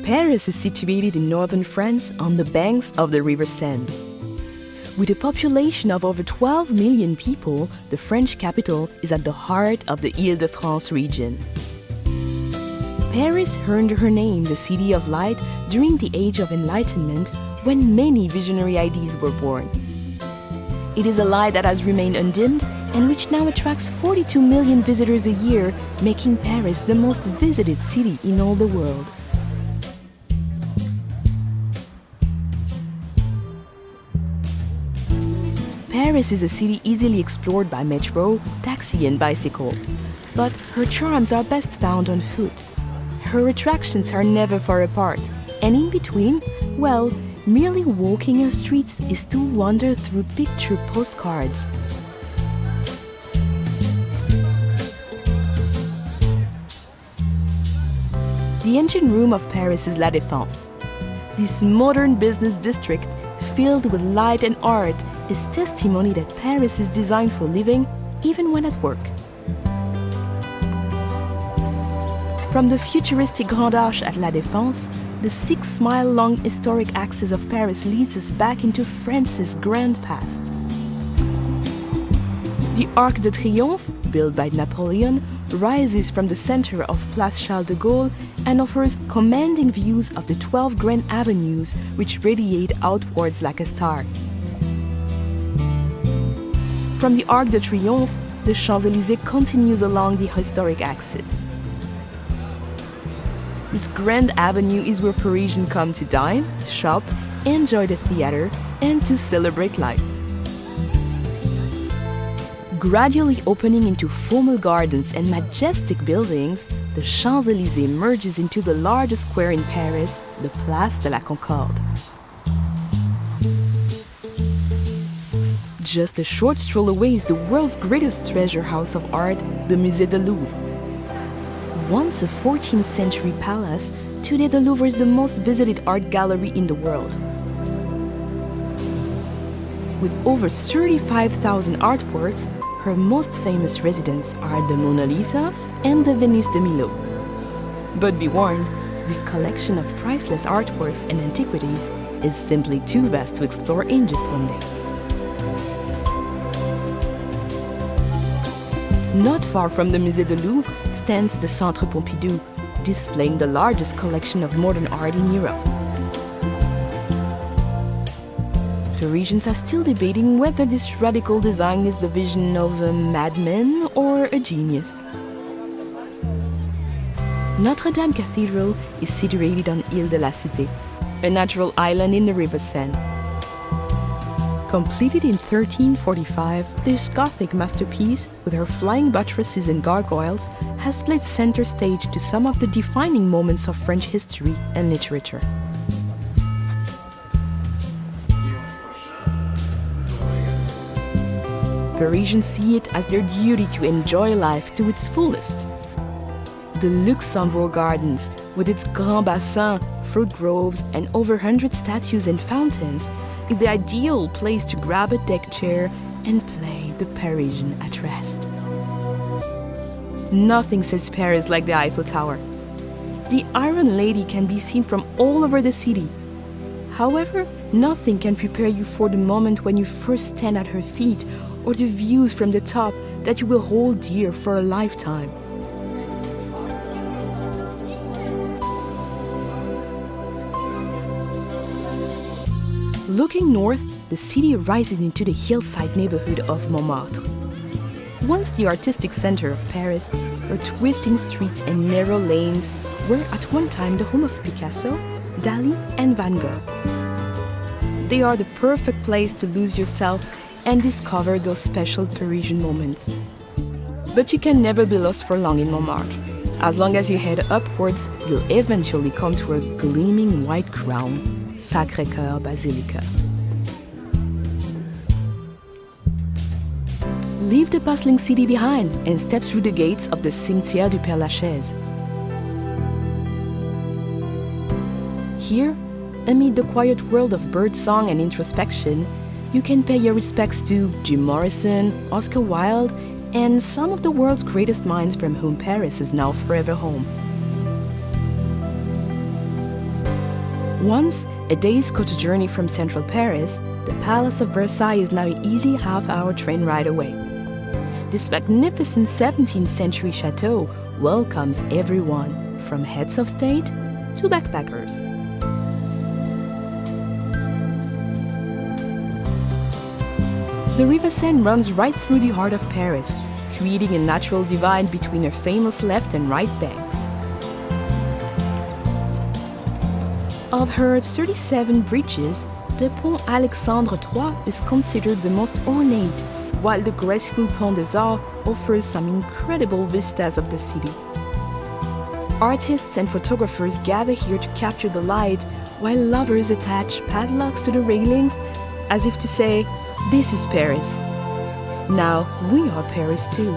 Paris is situated in northern France on the banks of the River Seine. With a population of over 12 million people, the French capital is at the heart of the Île-de-France region. Paris earned her name the City of Light during the Age of Enlightenment, when many visionary ideas were born. It is a light that has remained undimmed and which now attracts 42 million visitors a year, making Paris the most visited city in all the world. Paris is a city easily explored by metro, taxi and bicycle. But her charms are best found on foot. Her attractions are never far apart, and in between, well, merely walking her streets is to wander through picture postcards. The engine room of Paris is La Défense. This modern business district, filled with light and art, is testimony that Paris is designed for living, even when at work. From the futuristic Grand Arche at La Défense, the 6-mile-long historic axis of Paris leads us back into France's grand past. The Arc de Triomphe, built by Napoleon, rises from the center of Place Charles de Gaulle and offers commanding views of the 12 grand avenues which radiate outwards like a star. From the Arc de Triomphe, the Champs-Élysées continues along the historic axis. This grand avenue is where Parisians come to dine, shop, enjoy the theater, and to celebrate life. Gradually opening into formal gardens and majestic buildings, the Champs-Élysées merges into the largest square in Paris, the Place de la Concorde. Just a short stroll away is the world's greatest treasure house of art, the Musée du Louvre. Once a 14th century palace, today the Louvre is the most visited art gallery in the world. With over 35,000 artworks, her most famous residents are the Mona Lisa and the Venus de Milo. But be warned, this collection of priceless artworks and antiquities is simply too vast to explore in just one day. Not far from the Musée du Louvre stands the Centre Pompidou, displaying the largest collection of modern art in Europe. Parisians are still debating whether this radical design is the vision of a madman or a genius. Notre Dame Cathedral is situated on Île de la Cité, a natural island in the River Seine. Completed in 1345, this Gothic masterpiece, with her flying buttresses and gargoyles, has played center stage to some of the defining moments of French history and literature. Parisians see it as their duty to enjoy life to its fullest. The Luxembourg Gardens, with its Grand Bassin, fruit groves, and over 100 statues and fountains, is the ideal place to grab a deck chair and play the Parisian at rest. Nothing says Paris like the Eiffel Tower. The Iron Lady can be seen from all over the city. However, nothing can prepare you for the moment when you first stand at her feet, or the views from the top that you will hold dear for a lifetime. Looking north, the city rises into the hillside neighborhood of Montmartre. Once the artistic center of Paris, her twisting streets and narrow lanes were at one time the home of Picasso, Dali, and Van Gogh. They are the perfect place to lose yourself and discover those special Parisian moments. But you can never be lost for long in Montmartre. As long as you head upwards, you'll eventually come to a gleaming white crown, Sacré-Cœur Basilica. Leave the bustling city behind and step through the gates of the Cimetière du Père-Lachaise. Here, amid the quiet world of birdsong and introspection, you can pay your respects to Jim Morrison, Oscar Wilde, and some of the world's greatest minds from whom Paris is now forever home. Once a day's coach journey from central Paris, the Palace of Versailles is now an easy half-hour train ride away. This magnificent 17th century chateau welcomes everyone, from heads of state to backpackers. The River Seine runs right through the heart of Paris, creating a natural divide between her famous left and right banks. Of her 37 bridges, the Pont Alexandre III is considered the most ornate, while the graceful Pont des Arts offers some incredible vistas of the city. Artists and photographers gather here to capture the light, while lovers attach padlocks to the railings, as if to say, "This is Paris. Now we are Paris too."